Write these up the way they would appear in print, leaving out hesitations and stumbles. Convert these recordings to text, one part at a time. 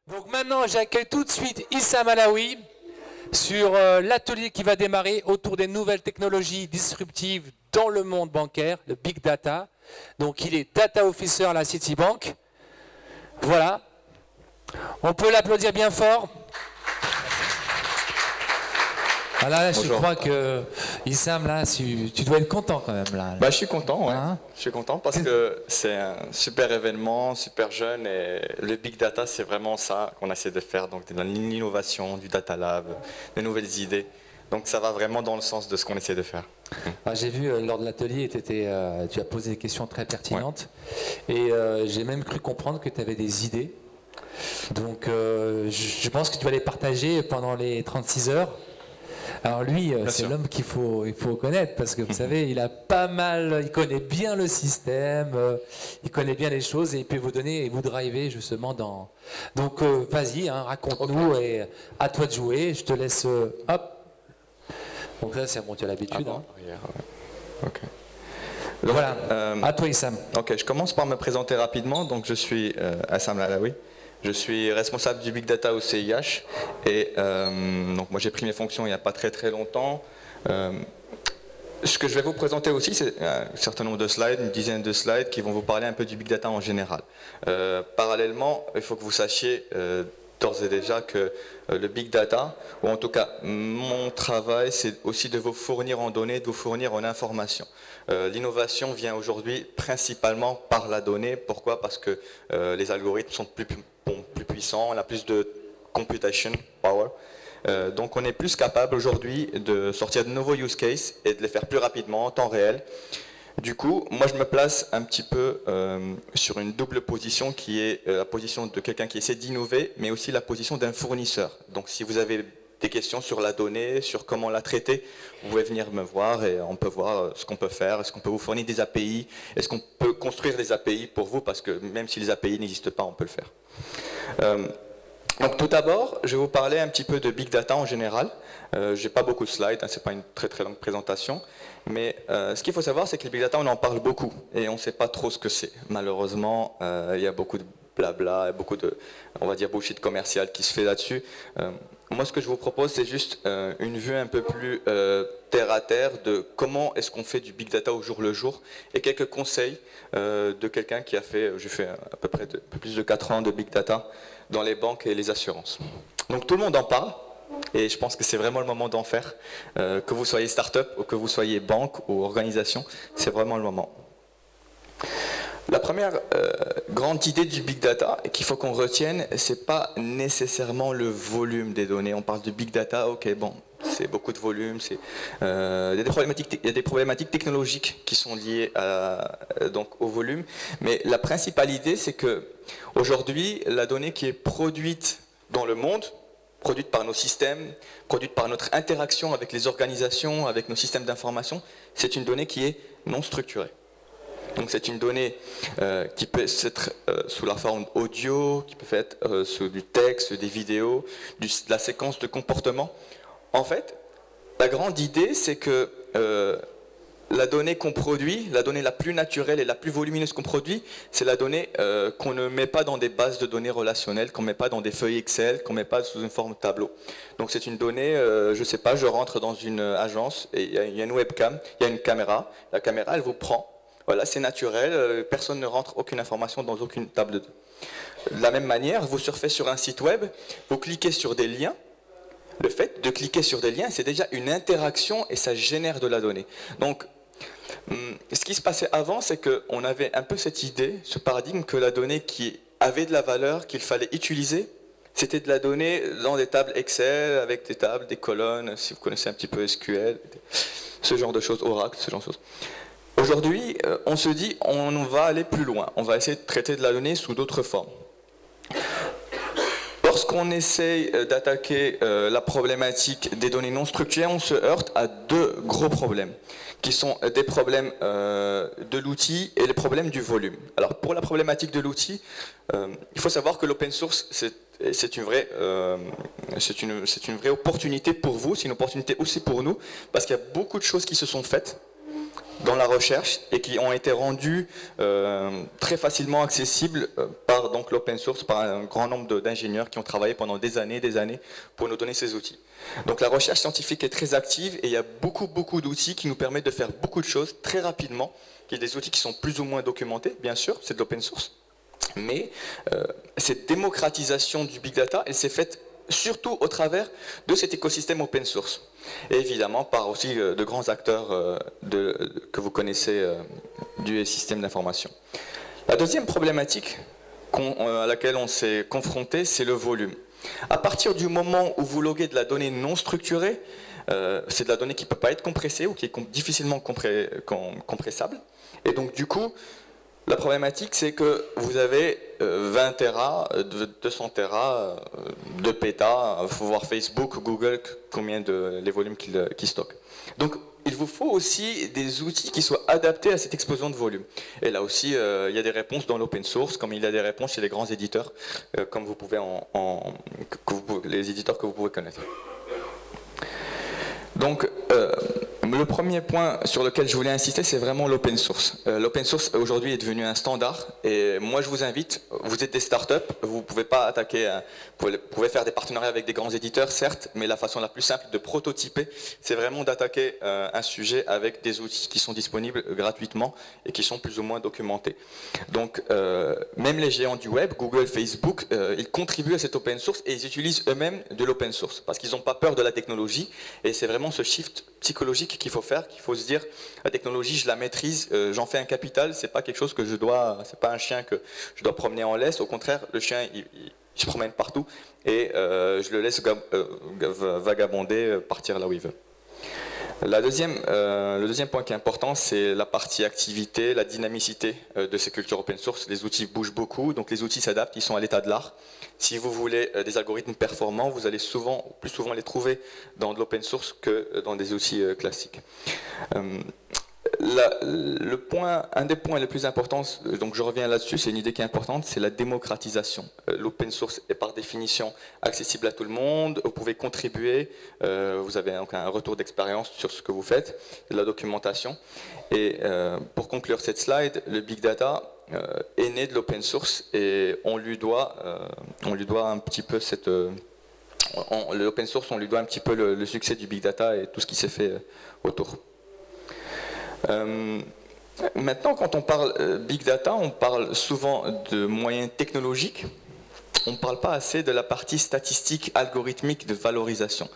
Donc maintenant, j'accueille tout de suite Issam Alaoui sur l'atelier qui va démarrer autour des nouvelles technologies disruptives dans le monde bancaire, le Big Data. Donc il est Data Officer à la Citibank. Voilà. On peut l'applaudir bien fort. Ah là, je crois que Issam, là, tu dois être content quand même. Là. Bah, je suis content, ouais. Hein? Je suis content parce que c'est un super événement, super jeune, et le Big Data, c'est vraiment ça qu'on essaie de faire. Donc de l'innovation, du Data Lab, des nouvelles idées. Donc ça va vraiment dans le sens de ce qu'on essaie de faire. Ah, j'ai vu lors de l'atelier, tu as posé des questions très pertinentes. Ouais. Et j'ai même cru comprendre que tu avais des idées. Donc je pense que tu vas les partager pendant les 36 heures. Alors lui, c'est l'homme qu'il faut connaître parce que vous savez, il a pas mal, il connaît bien le système, il connaît bien les choses et il peut vous donner et vous driver justement dans. Donc vas-y, hein, raconte-nous et à toi de jouer. Je te laisse. Hop. Donc là, c'est bon, tu as l'habitude. Hein. Ok. Donc, voilà. À toi, Issam. Ok, je commence par me présenter rapidement. Donc je suis Issam Alaoui. Je suis responsable du Big Data au CIH et donc moi j'ai pris mes fonctions il n'y a pas très longtemps. Ce que je vais vous présenter aussi, c'est un certain nombre de slides, une dizaine de slides qui vont vous parler un peu du Big Data en général. Parallèlement, il faut que vous sachiez d'ores et déjà que le Big Data, ou en tout cas mon travail, c'est aussi de vous fournir en données, de vous fournir en informations. L'innovation vient aujourd'hui principalement par la donnée. Pourquoi? Parce que les algorithmes sont plus puissants, on a plus de computation power. Donc on est plus capable aujourd'hui de sortir de nouveaux use cases et de les faire plus rapidement, en temps réel. Du coup, moi je me place un petit peu sur une double position qui est la position de quelqu'un qui essaie d'innover, mais aussi la position d'un fournisseur. Donc si vous avez des questions sur la donnée, sur comment la traiter, vous pouvez venir me voir et on peut voir ce qu'on peut faire. Est-ce qu'on peut vous fournir des API? Est-ce qu'on peut construire des API pour vous? Parce que même si les API n'existent pas, on peut le faire. Donc tout d'abord, je vais vous parler un petit peu de Big Data en général. Je n'ai pas beaucoup de slides, hein, ce n'est pas une très longue présentation. Mais ce qu'il faut savoir, c'est que le Big Data, on en parle beaucoup. Et on ne sait pas trop ce que c'est. Malheureusement, il y a beaucoup de blabla, beaucoup de, on va dire, bullshit commercial qui se fait là-dessus. Moi, ce que je vous propose, c'est juste une vue un peu plus terre à terre de comment est-ce qu'on fait du Big Data au jour le jour et quelques conseils de quelqu'un qui a fait, j'ai fait à peu près un peu plus de 4 ans de Big Data dans les banques et les assurances. Donc tout le monde en parle et je pense que c'est vraiment le moment d'en faire. Que vous soyez start-up ou que vous soyez banque ou organisation, c'est vraiment le moment. La première grande idée du Big Data qu'il faut qu'on retienne, c'est pas nécessairement le volume des données. On parle de Big Data, ok, bon, c'est beaucoup de volume, il y a des problématiques technologiques qui sont liées donc au volume, mais la principale idée, c'est que aujourd'hui, la donnée qui est produite dans le monde, produite par nos systèmes, produite par notre interaction avec les organisations, avec nos systèmes d'information, c'est une donnée qui est non structurée. Donc c'est une donnée qui peut être sous la forme audio, qui peut être sous du texte, des vidéos, de la séquence de comportement. En fait, la grande idée, c'est que la donnée qu'on produit, la donnée la plus naturelle et la plus volumineuse qu'on produit, c'est la donnée qu'on ne met pas dans des bases de données relationnelles, qu'on ne met pas dans des feuilles Excel, qu'on ne met pas sous une forme tableau. Donc c'est une donnée, je ne sais pas, je rentre dans une agence et il y a une webcam, il y a une caméra, la caméra elle vous prend. Voilà, c'est naturel, personne ne rentre aucune information dans aucune table. De la même manière, vous surfez sur un site web, vous cliquez sur des liens. Le fait de cliquer sur des liens, c'est déjà une interaction et ça génère de la donnée. Donc, ce qui se passait avant, c'est qu'on avait un peu cette idée, ce paradigme que la donnée qui avait de la valeur, qu'il fallait utiliser, c'était de la donnée dans des tables Excel, avec des tables, des colonnes, si vous connaissez un petit peu SQL, ce genre de choses, Oracle, ce genre de choses. Aujourd'hui, on se dit, on va aller plus loin. On va essayer de traiter de la donnée sous d'autres formes. Lorsqu'on essaye d'attaquer la problématique des données non structurées, on se heurte à deux gros problèmes, qui sont des problèmes de l'outil et les problèmes du volume. Alors, pour la problématique de l'outil, il faut savoir que l'open source, c'est une vraie opportunité pour vous, c'est une opportunité aussi pour nous, parce qu'il y a beaucoup de choses qui se sont faites dans la recherche et qui ont été rendues très facilement accessibles par par donc l'open source, par un grand nombre d'ingénieurs qui ont travaillé pendant des années pour nous donner ces outils. Donc la recherche scientifique est très active et il y a beaucoup d'outils qui nous permettent de faire beaucoup de choses très rapidement. Il y a des outils qui sont plus ou moins documentés, bien sûr, c'est de l'open source. Mais cette démocratisation du big data, elle s'est faite surtout au travers de cet écosystème open source. Et évidemment par aussi de grands acteurs que vous connaissez du système d'information. La deuxième problématique à laquelle on s'est confronté, c'est le volume. À partir du moment où vous loguez de la donnée non structurée, c'est de la donnée qui ne peut pas être compressée ou qui est difficilement compressable. Et donc du coup, la problématique, c'est que vous avez 20 Tera, 200 Tera, 2 pétas, il faut voir Facebook, Google, combien les volumes qu'ils stockent. Donc, il vous faut aussi des outils qui soient adaptés à cette explosion de volume. Et là aussi, il y a des réponses dans l'open source, comme il y a des réponses chez les grands éditeurs, comme vous pouvez les éditeurs que vous pouvez connaître. Donc, le premier point sur lequel je voulais insister, c'est vraiment l'open source. L'open source aujourd'hui est devenu un standard et moi je vous invite, vous êtes des startups, vous ne pouvez pas attaquer, vous pouvez faire des partenariats avec des grands éditeurs, certes, mais la façon la plus simple de prototyper, c'est vraiment d'attaquer un sujet avec des outils qui sont disponibles gratuitement et qui sont plus ou moins documentés. Donc, même les géants du web, Google, Facebook, ils contribuent à cette open source et ils utilisent eux-mêmes de l'open source parce qu'ils n'ont pas peur de la technologie et c'est vraiment ce shift psychologique qu'il faut faire, qu'il faut se dire la technologie je la maîtrise, j'en fais un capital, c'est pas quelque chose que c'est pas un chien que je dois promener en laisse, au contraire le chien il se promène partout et je le laisse vagabonder, partir là où il veut. Le deuxième point qui est important, c'est la partie activité, la dynamicité de ces cultures open source. Les outils bougent beaucoup, donc les outils s'adaptent, ils sont à l'état de l'art. Si vous voulez des algorithmes performants, vous allez plus souvent les trouver dans de l'open source que dans des outils classiques. Un des points les plus importants, donc je reviens là-dessus, c'est une idée qui est importante, c'est la démocratisation. L'open source est par définition accessible à tout le monde, vous pouvez contribuer, vous avez donc un retour d'expérience sur ce que vous faites, de la documentation. Et pour conclure cette slide, le big data est né de l'open source et on lui doit un petit peu l'open source, on lui doit un petit peu le succès du big data et tout ce qui s'est fait autour. Maintenant, quand on parle big data, on parle souvent de moyens technologiques. On ne parle pas assez de la partie statistique, algorithmique de valorisation.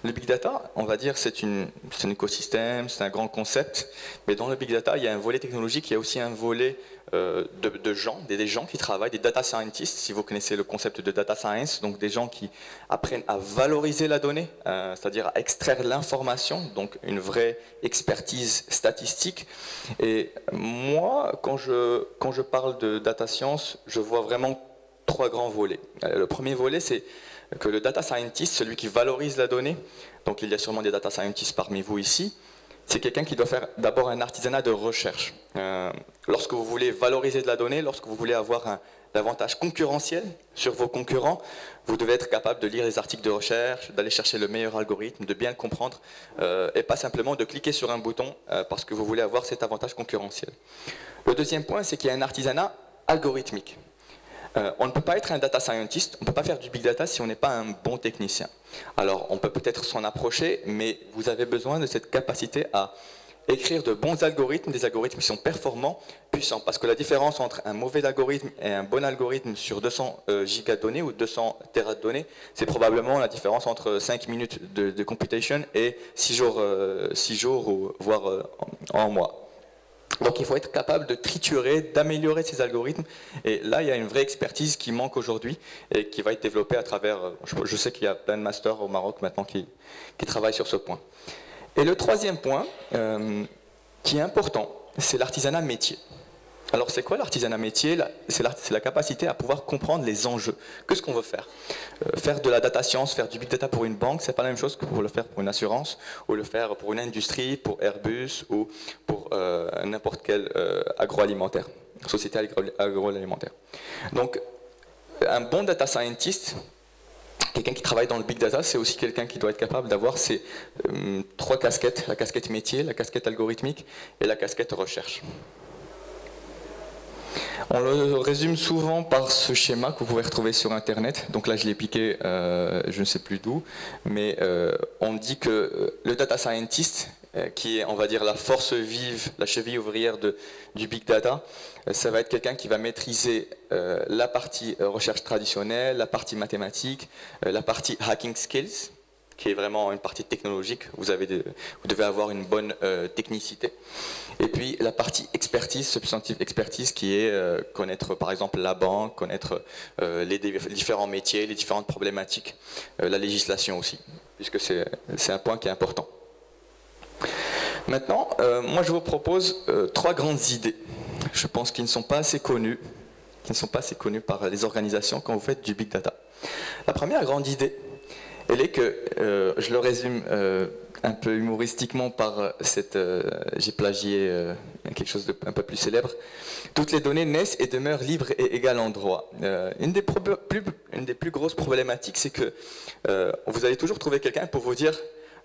Le big data, on va dire, c'est un écosystème, c'est un grand concept, mais dans le big data, il y a un volet technologique, il y a aussi un volet des gens qui travaillent, des data scientists, si vous connaissez le concept de data science, donc des gens qui apprennent à valoriser la donnée, c'est-à-dire à extraire l'information, donc une vraie expertise statistique. Et moi, quand je parle de data science, je vois vraiment 3 grands volets. Le premier volet, c'est que le data scientist, celui qui valorise la donnée, donc il y a sûrement des data scientists parmi vous ici, c'est quelqu'un qui doit faire d'abord un artisanat de recherche. Lorsque vous voulez valoriser de la donnée, lorsque vous voulez avoir un avantage concurrentiel sur vos concurrents, vous devez être capable de lire les articles de recherche, d'aller chercher le meilleur algorithme, de bien le comprendre, et pas simplement de cliquer sur un bouton parce que vous voulez avoir cet avantage concurrentiel. Le deuxième point, c'est qu'il y a un artisanat algorithmique. On ne peut pas être un data scientist, on ne peut pas faire du big data si on n'est pas un bon technicien. Alors on peut peut-être s'en approcher, mais vous avez besoin de cette capacité à écrire de bons algorithmes, des algorithmes qui sont performants, puissants. Parce que la différence entre un mauvais algorithme et un bon algorithme sur 200 gigas de données ou 200 téras de données, c'est probablement la différence entre 5 minutes de computation et 6 jours ou voire en mois. Donc il faut être capable de triturer, d'améliorer ces algorithmes. Et là, il y a une vraie expertise qui manque aujourd'hui et qui va être développée à travers... Je sais qu'il y a plein de masters au Maroc maintenant qui travaillent sur ce point. Et le troisième point, qui est important, c'est l'artisanat métier. Alors c'est quoi l'artisanat métier? C'est la capacité à pouvoir comprendre les enjeux. Qu'est-ce qu'on veut faire? Faire de la data science, faire du big data pour une banque, c'est pas la même chose que pour le faire pour une assurance, ou le faire pour une industrie, pour Airbus, ou pour n'importe quel agroalimentaire, société agroalimentaire. Donc un bon data scientist, quelqu'un qui travaille dans le big data, c'est aussi quelqu'un qui doit être capable d'avoir ces 3 casquettes, la casquette métier, la casquette algorithmique et la casquette recherche. On le résume souvent par ce schéma que vous pouvez retrouver sur Internet. Donc là, je l'ai piqué, je ne sais plus d'où, mais on dit que le data scientist, qui est, on va dire, la force vive, la cheville ouvrière du big data, ça va être quelqu'un qui va maîtriser la partie recherche traditionnelle, la partie mathématique, la partie hacking skills, qui est vraiment une partie technologique. Vous devez avoir une bonne technicité. Et puis la partie expertise, substantive expertise, qui est connaître par exemple la banque, connaître les différents métiers, les différentes problématiques, la législation aussi, puisque c'est un point qui est important. Maintenant, moi je vous propose 3 grandes idées, je pense qu'ils ne sont pas assez connues, par les organisations quand vous faites du big data. La première grande idée, elle est que, je le résume un peu humoristiquement par j'ai plagié quelque chose d'un peu plus célèbre, toutes les données naissent et demeurent libres et égales en droit. Une des plus grosses problématiques, c'est que vous allez toujours trouver quelqu'un pour vous dire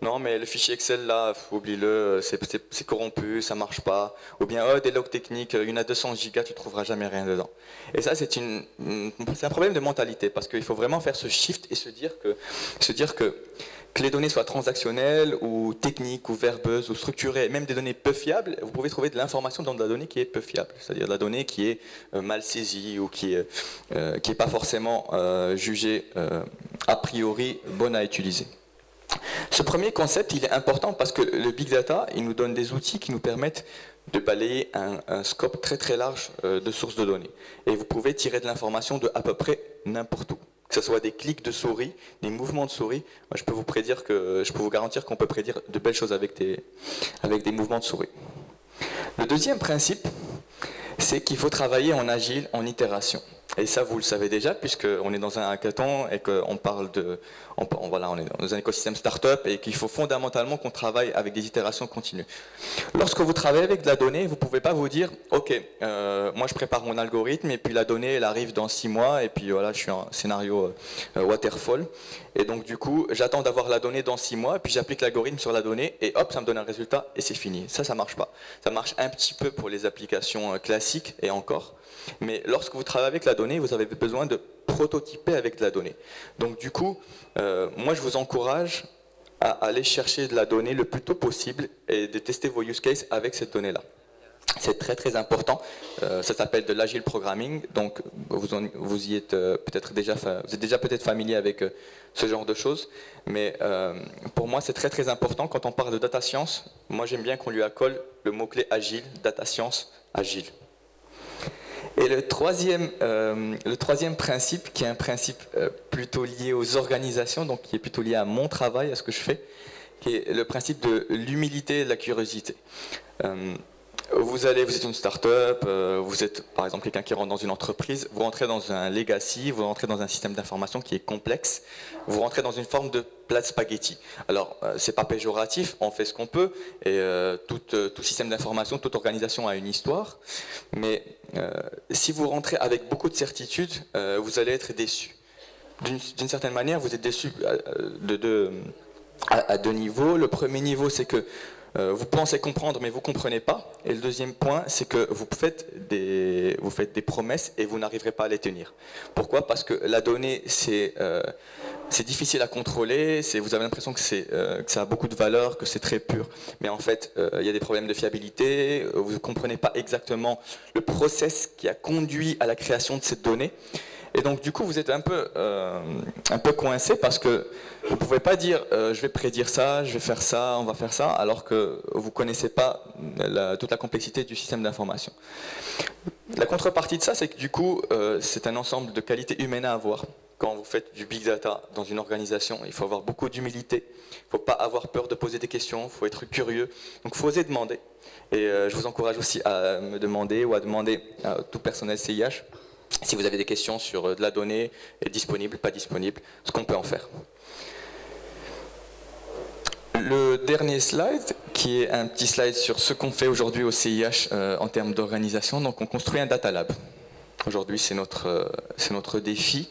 non mais le fichier Excel là, oublie-le, c'est corrompu, ça marche pas. Ou bien des logs techniques, il y en a 200 gigas, tu trouveras jamais rien dedans. Et ça c'est un problème de mentalité, parce qu'il faut vraiment faire ce shift et se dire que les données soient transactionnelles ou techniques ou verbeuses ou structurées, même des données peu fiables, vous pouvez trouver de l'information dans de la donnée qui est peu fiable, c'est-à-dire de la donnée qui est mal saisie ou qui est pas forcément jugée a priori bonne à utiliser. Ce premier concept, il est important parce que le big data, il nous donne des outils qui nous permettent de balayer un scope très très large de sources de données. Et vous pouvez tirer de l'information de à peu près n'importe où. Que ce soit des clics de souris, des mouvements de souris. Moi, je peux vous garantir qu'on peut prédire de belles choses avec des mouvements de souris. Le deuxième principe, c'est qu'il faut travailler en agile, en itération. Et ça, vous le savez déjà, puisqu'on est dans un hackathon et qu'on parle on est dans un écosystème start-up et qu'il faut fondamentalement qu'on travaille avec des itérations continues. Lorsque vous travaillez avec de la donnée, vous ne pouvez pas vous dire « Ok, moi je prépare mon algorithme et puis la donnée, elle arrive dans 6 mois et puis voilà, je suis en scénario waterfall. Et donc du coup, j'attends d'avoir la donnée dans 6 mois, puis j'applique l'algorithme sur la donnée et hop, ça me donne un résultat et c'est fini. » Ça ne marche pas. Ça marche un petit peu pour les applications classiques et encore. Mais lorsque vous travaillez avec la donnée, vous avez besoin de prototyper avec de la donnée. Donc du coup, moi je vous encourage à aller chercher de la donnée le plus tôt possible et de tester vos use cases avec cette donnée-là. C'est très très important. Ça s'appelle de l'agile programming. Donc vous êtes déjà peut-être familier avec ce genre de choses. Mais pour moi c'est très très important quand on parle de data science. Moi j'aime bien qu'on lui accole le mot-clé agile, data science, agile. Et le troisième principe, qui est un principe plutôt lié aux organisations, donc qui est plutôt lié à mon travail, à ce que je fais, qui est le principe de l'humilité et de la curiosité. Vous êtes une start-up, vous êtes par exemple quelqu'un qui rentre dans une entreprise, vous rentrez dans un legacy, vous rentrez dans un système d'information qui est complexe, vous rentrez dans une forme de plat de spaghetti. Alors, c'est pas péjoratif, on fait ce qu'on peut, et tout système d'information, toute organisation a une histoire, mais si vous rentrez avec beaucoup de certitude, vous allez être déçu. D'une certaine manière, vous êtes déçu à 2 niveaux. Le premier niveau, c'est que vous pensez comprendre mais vous ne comprenez pas. Et le deuxième point, c'est que vous faites des promesses et vous n'arriverez pas à les tenir. Pourquoi? Parce que la donnée, c'est difficile à contrôler, vous avez l'impression que ça a beaucoup de valeur, que c'est très pur. Mais en fait, il y a des problèmes de fiabilité, vous ne comprenez pas exactement le process qui a conduit à la création de cette donnée. Et donc du coup vous êtes un peu coincé parce que vous ne pouvez pas dire je vais prédire ça, je vais faire ça, on va faire ça, alors que vous ne connaissez pas toute la complexité du système d'information. La contrepartie de ça, c'est que du coup c'est un ensemble de qualités humaines à avoir. Quand vous faites du big data dans une organisation, il faut avoir beaucoup d'humilité, il ne faut pas avoir peur de poser des questions, il faut être curieux, donc il faut oser demander. Et je vous encourage aussi à me demander ou à demander à tout personnel CIH si vous avez des questions sur de la donnée, est disponible, pas disponible, ce qu'on peut en faire. Le dernier slide, qui est un petit slide sur ce qu'on fait aujourd'hui au CIH en termes d'organisation. Donc on construit un data lab. Aujourd'hui c'est notre défi.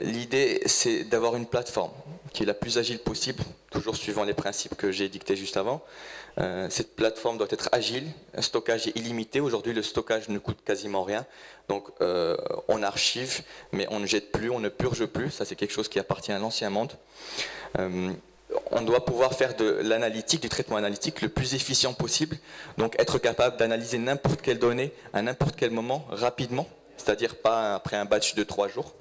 L'idée c'est d'avoir une plateforme. qui est la plus agile possible, toujours suivant les principes que j'ai dictés juste avant. Cette plateforme doit être agile, un stockage est illimité. Aujourd'hui, le stockage ne coûte quasiment rien. Donc, on archive, mais on ne jette plus, on ne purge plus. Ça, c'est quelque chose qui appartient à l'ancien monde. On doit pouvoir faire de l'analytique, du traitement analytique le plus efficient possible. Donc, être capable d'analyser n'importe quelle donnée à n'importe quel moment, rapidement, c'est-à-dire pas après un batch de 3 jours.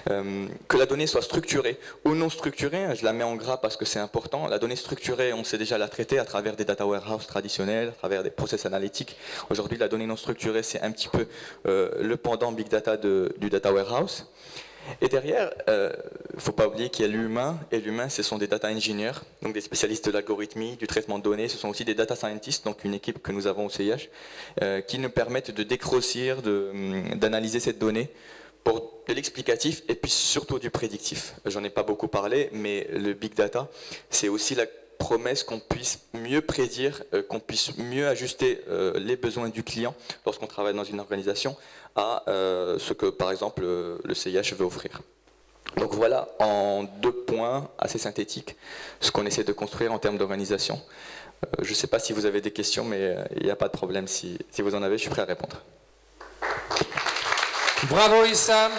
Que la donnée soit structurée ou non structurée, je la mets en gras parce que c'est important. La donnée structurée, on sait déjà la traiter à travers des data warehouse traditionnels, à travers des process analytiques. Aujourd'hui, la donnée non structurée, c'est un petit peu le pendant big data du data warehouse. Et derrière, il ne faut pas oublier qu'il y a l'humain, et l'humain, ce sont des data engineers, donc des spécialistes de l'algorithmie, du traitement de données, ce sont aussi des data scientists, donc une équipe que nous avons au CIH, qui nous permettent de dégrossir, d'analyser cette donnée, pour de l'explicatif et puis surtout du prédictif. J'en ai pas beaucoup parlé, mais le big data, c'est aussi la promesse qu'on puisse mieux prédire, qu'on puisse mieux ajuster les besoins du client lorsqu'on travaille dans une organisation à ce que, par exemple, le CIH veut offrir. Donc voilà, en 2 points assez synthétiques, ce qu'on essaie de construire en termes d'organisation. Je ne sais pas si vous avez des questions, mais il n'y a pas de problème. Si vous en avez, je suis prêt à répondre. Bravo Issam.